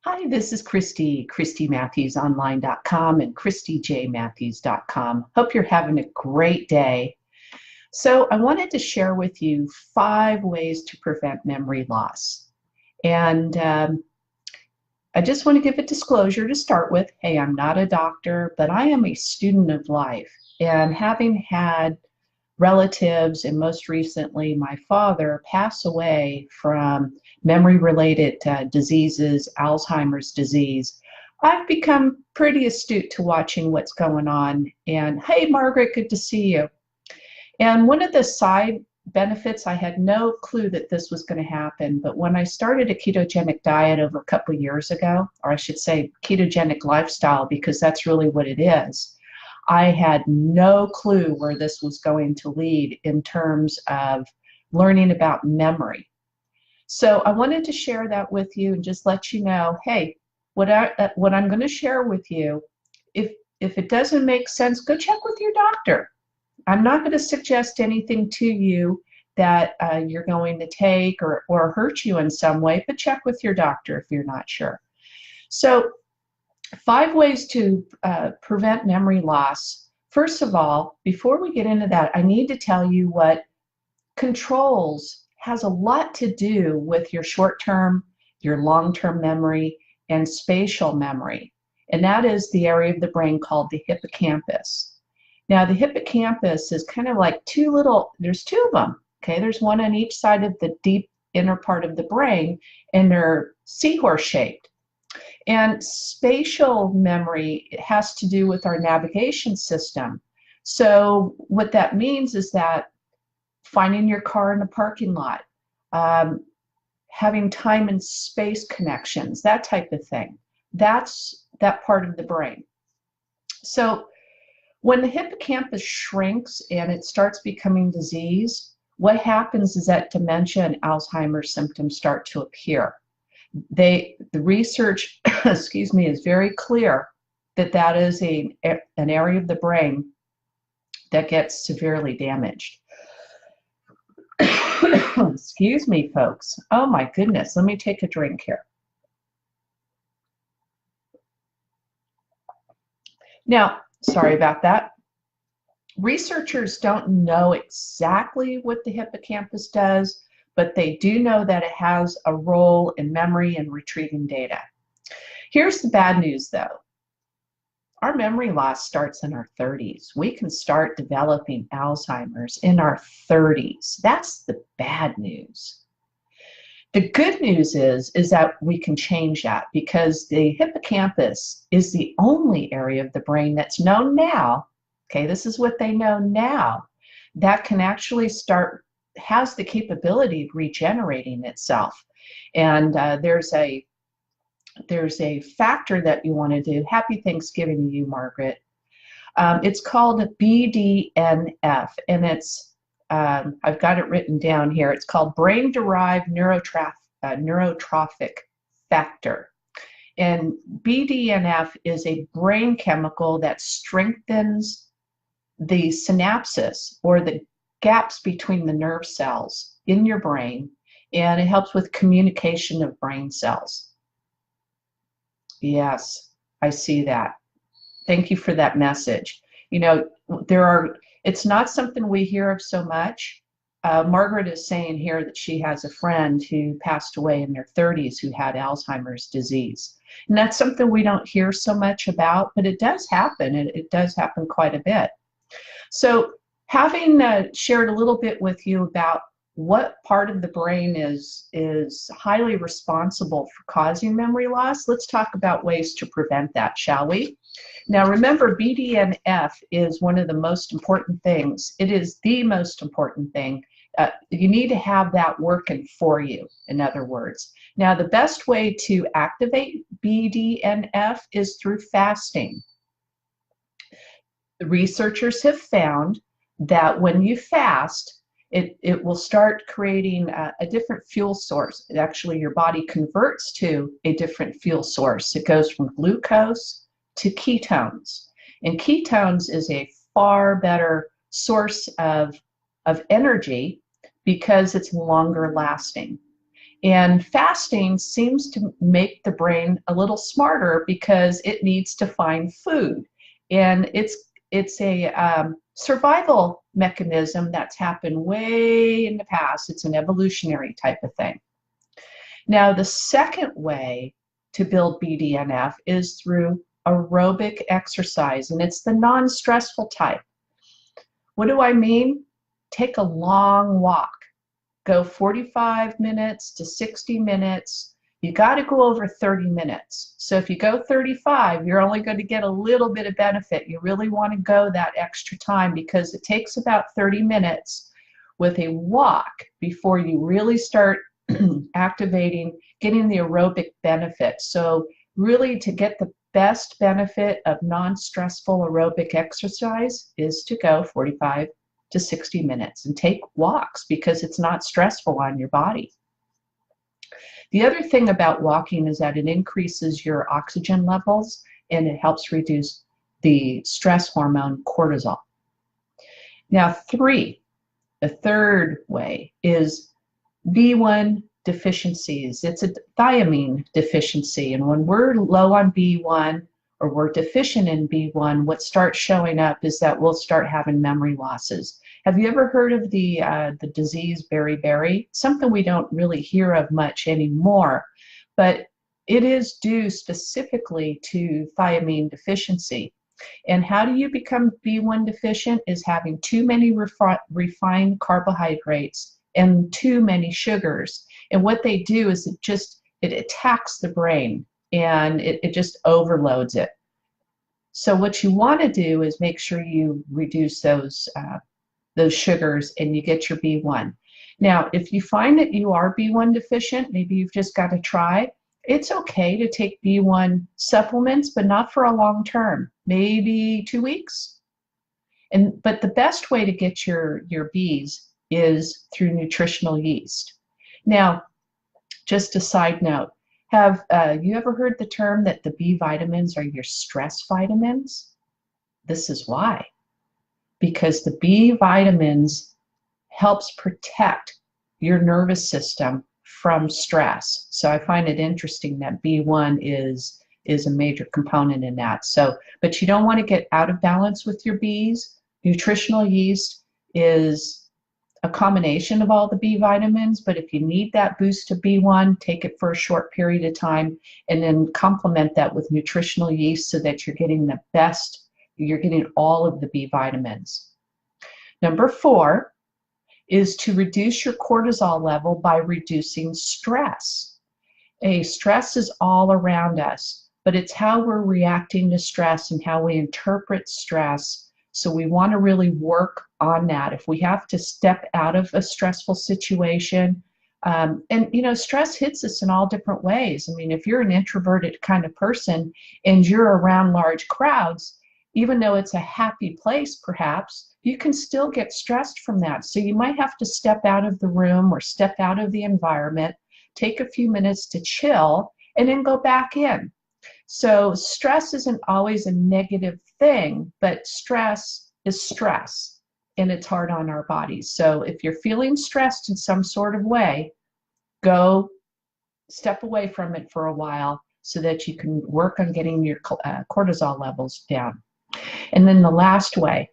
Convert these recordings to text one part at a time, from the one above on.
Hi, this is Christy, ChristyMatthewsOnline.com and ChristyJMatthews.com. Hope you're having a great day. So I wanted to share with you 5 ways to prevent memory loss. And I just want to give a disclosure to start with. Hey, I'm not a doctor, but I am a student of life. And having had relatives and most recently my father pass away from memory-related diseases, Alzheimer's disease, I've become pretty astute to watching what's going on. And hey, Margaret, good to see you. And one of the side benefits, I had no clue that this was going to happen, but when I started a ketogenic diet over a couple of years ago, or I should say ketogenic lifestyle, because that's really what it is, I had no clue where this was going to lead in terms of learning about memory. So I wanted to share that with you and just let you know, hey, what I'm going to share with you, if it doesn't make sense, go check with your doctor. I'm not going to suggest anything to you that you're going to take or hurt you in some way, but check with your doctor if you're not sure. So 5 ways to prevent memory loss. First of all, before we get into that, I need to tell you what controls has a lot to do with your short-term, your long-term memory, and spatial memory. And that is the area of the brain called the hippocampus. Now, the hippocampus is kind of like there's 2 of them, okay? There's one on each side of the deep inner part of the brain, and they're seahorse-shaped. And spatial memory has to do with our navigation system. So what that means is that finding your car in a parking lot, having time and space connections, that type of thing. That's that part of the brain. So when the hippocampus shrinks and it starts becoming diseased, what happens is that dementia and Alzheimer's symptoms start to appear. The research, excuse me, is very clear that that is an area of the brain that gets severely damaged. Excuse me, folks. Oh my goodness, let me take a drink here. Now, sorry about that. Researchers don't know exactly what the hippocampus does, but they do know that it has a role in memory and retrieving data. Here's the bad news, though. Our memory loss starts in our 30s. We can start developing Alzheimer's in our 30s. That's the bad news. The good news is that we can change that, because the hippocampus is the only area of the brain that's known now, okay, this is what they know now, that can actually has the capability of regenerating itself. And there's a factor that you want to do. Happy Thanksgiving to you, Margaret. It's called BDNF, and it's I've got it written down here. It's called brain-derived neurotrophic factor. And BDNF is a brain chemical that strengthens the synapses, or the gaps between the nerve cells in your brain, and it helps with communication of brain cells. Yes, I see that. Thank you for that message. You know, it's not something we hear of so much. Margaret is saying here that she has a friend who passed away in their 30s who had Alzheimer's disease. And that's something we don't hear so much about, but it does happen, and it does happen quite a bit. So having shared a little bit with you about what part of the brain is highly responsible for causing memory loss, let's talk about ways to prevent that, shall we? Now remember, BDNF is one of the most important things. It is the most important thing. You need to have that working for you, in other words. Now the best way to activate BDNF is through fasting. The researchers have found that when you fast, it will start creating a different fuel source. Actually, your body converts to a different fuel source. It goes from glucose to ketones. And ketones is a far better source of energy because it's longer lasting. And fasting seems to make the brain a little smarter because it needs to find food. And it's a survival mechanism that's happened way in the past. It's an evolutionary type of thing. Now, the second way to build BDNF is through aerobic exercise, and it's the non-stressful type. What do I mean? Take a long walk. Go 45 minutes to 60 minutes. You got to go over 30 minutes. So if you go 35, you're only going to get a little bit of benefit. You really want to go that extra time because it takes about 30 minutes with a walk before you really start activating, getting the aerobic benefit. So really to get the best benefit of non-stressful aerobic exercise is to go 45 to 60 minutes and take walks because it's not stressful on your body. The other thing about walking is that it increases your oxygen levels and it helps reduce the stress hormone cortisol. Now, the third way is B1 deficiencies. It's a thiamine deficiency, and when we're low on B1 or we're deficient in B1, what starts showing up is that we'll start having memory losses. Have you ever heard of the disease beriberi? Something we don't really hear of much anymore, but it is due specifically to thiamine deficiency. And how do you become B1 deficient? Is having too many refined carbohydrates and too many sugars. And what they do is it attacks the brain and it just overloads it. So what you want to do is make sure you reduce those sugars and you get your B1. Now, if you find that you are B1 deficient, maybe you've just got to try. It's okay to take B1 supplements, but not for a long term, maybe 2 weeks. But the best way to get your Bs is through nutritional yeast. Now, just a side note, have you ever heard the term that the B vitamins are your stress vitamins? This is why. Because the B vitamins helps protect your nervous system from stress. So I find it interesting that B1 is a major component in that. So, but you don't want to get out of balance with your Bs. Nutritional yeast is a combination of all the B vitamins, but if you need that boost to B1, take it for a short period of time and then complement that with nutritional yeast so that you're getting the best, you're getting all of the B vitamins. Number 4 is to reduce your cortisol level by reducing stress. Stress is all around us, but it's how we're reacting to stress and how we interpret stress. So we want to really work on that. If we have to step out of a stressful situation, and you know, stress hits us in all different ways. I mean, if you're an introverted kind of person and you're around large crowds, even though it's a happy place perhaps, you can still get stressed from that. So you might have to step out of the room or step out of the environment, take a few minutes to chill, and then go back in. So stress isn't always a negative thing, but stress is stress, and it's hard on our bodies. So if you're feeling stressed in some sort of way, go step away from it for a while so that you can work on getting your cortisol levels down. And then the last way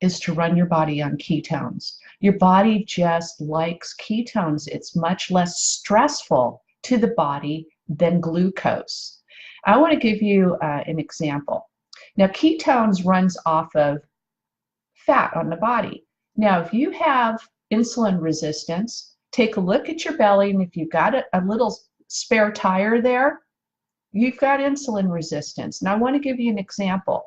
is to run your body on ketones. Your body just likes ketones. It's much less stressful to the body than glucose. I want to give you an example. Now, ketones runs off of fat on the body. Now, if you have insulin resistance, take a look at your belly, and if you've got a little spare tire there, you've got insulin resistance. And I want to give you an example.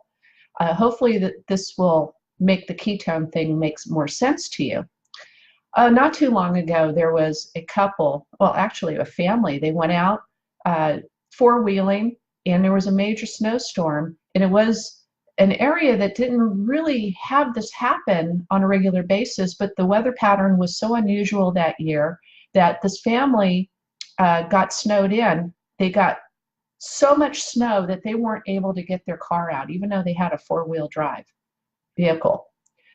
Hopefully this will make the ketone thing makes more sense to you. Not too long ago, there was a couple, well, actually a family. They went out four-wheeling, and there was a major snowstorm, and it was an area that didn't really have this happen on a regular basis, but the weather pattern was so unusual that year that this family got snowed in. They got so much snow that they weren't able to get their car out, even though they had a four-wheel drive vehicle.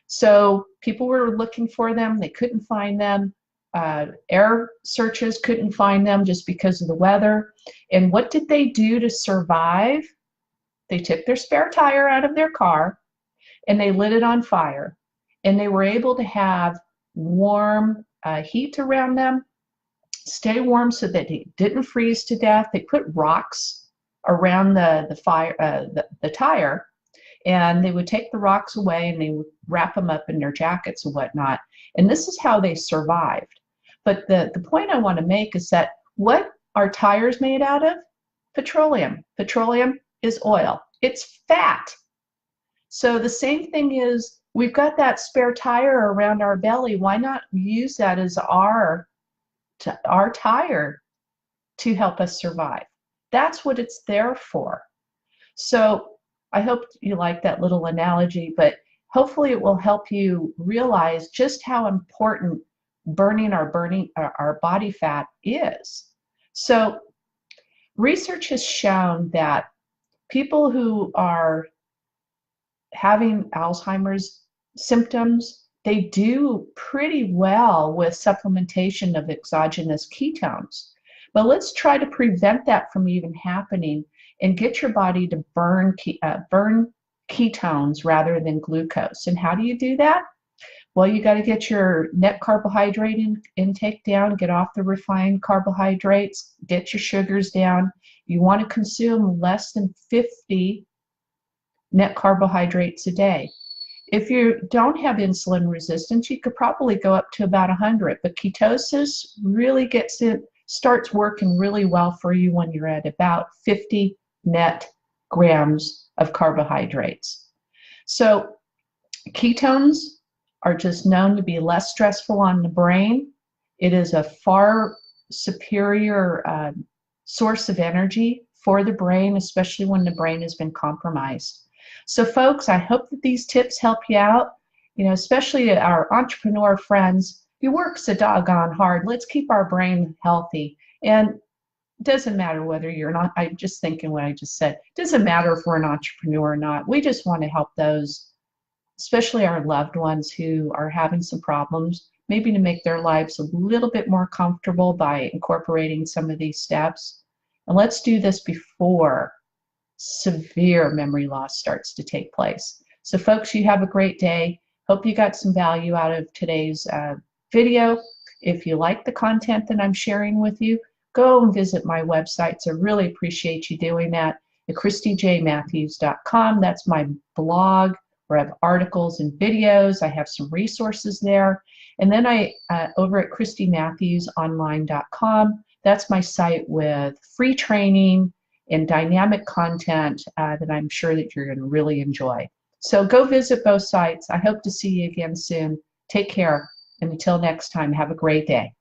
So people were looking for them. They couldn't find them. air searches couldn't find them just because of the weather. And what did they do to survive? They took their spare tire out of their car and they lit it on fire. And they were able to have warm heat around them, stay warm so that they didn't freeze to death. They put rocks around the tire, and they would take the rocks away and they would wrap them up in their jackets and whatnot. And this is how they survived. But the point I want to make is that what are tires made out of? Petroleum. Petroleum is oil. It's fat. So the same thing is, we've got that spare tire around our belly. Why not use that as our tire to help us survive? That's what it's there for. So I hope you like that little analogy, but hopefully it will help you realize just how important burning our body fat is. So research has shown that people who are having Alzheimer's symptoms, they do pretty well with supplementation of exogenous ketones. But let's try to prevent that from even happening and get your body to burn ketones rather than glucose. And how do you do that? Well, you got to get your net carbohydrate intake down, get off the refined carbohydrates, get your sugars down. You want to consume less than 50 net carbohydrates a day. If you don't have insulin resistance, you could probably go up to about 100, but ketosis really starts working really well for you when you're at about 50 net grams of carbohydrates. So ketones are just known to be less stressful on the brain. It is a far superior source of energy for the brain, especially when the brain has been compromised. So folks, I hope that these tips help you out, especially our entrepreneur friends. You work so doggone hard. Let's keep our brain healthy. And it doesn't matter whether you're not, I'm just thinking what I just said. It doesn't matter if we're an entrepreneur or not. We just want to help those, especially our loved ones who are having some problems, maybe to make their lives a little bit more comfortable by incorporating some of these steps. And let's do this before severe memory loss starts to take place. So folks, you have a great day. Hope you got some value out of today's video. If you like the content that I'm sharing with you, go and visit my websites. I really appreciate you doing that at ChristyJMatthews.com. That's my blog where I have articles and videos. I have some resources there. And then over at ChristyMatthewsOnline.com, that's my site with free training and dynamic content that I'm sure that you're going to really enjoy. So go visit both sites. I hope to see you again soon. Take care, and until next time, have a great day.